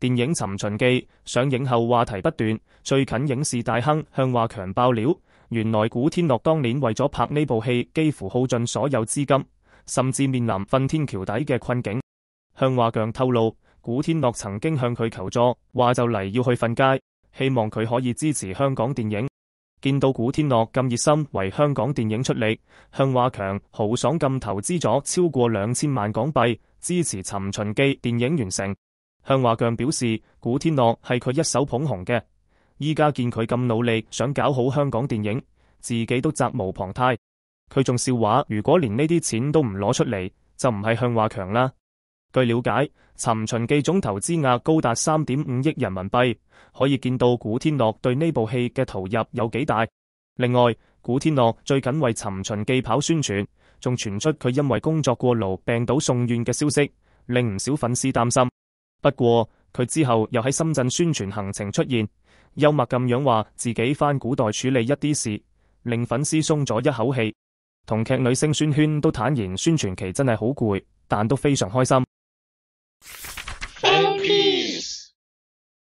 電影《尋秦記》上映後話題不斷，最近影視大亨向華強爆料，原來古天樂當年為咗拍呢部戲，幾乎耗盡所有資金，甚至面臨瞓天橋底嘅困境。向華強透露，古天樂曾經向佢求助，話就嚟要去瞓街，希望佢可以支持香港電影。見到古天樂咁熱心為香港電影出力，向華強豪爽咁投資咗超過2000萬港幣，支持《尋秦記》電影完成。向華強表示，古天樂係佢一手捧紅嘅，依家見佢咁努力想搞好香港電影，自己都責無旁貸。佢仲笑話，如果連呢啲錢都唔攞出嚟，就唔係向華強啦。據了解，《尋秦記》總投資額高達3.5億人民幣，可以見到古天樂對呢部戲嘅投入有幾大。另外，古天樂最近為《尋秦記》跑宣傳，仲傳出佢因為工作過勞病倒送院嘅消息，令唔少粉絲擔心。不過佢之後又喺深圳宣傳行程出現，幽默咁樣話自己返古代處理一啲事，令粉絲鬆咗一口氣。同劇女星宣萱都坦言宣傳期真係好攰，但都非常開心。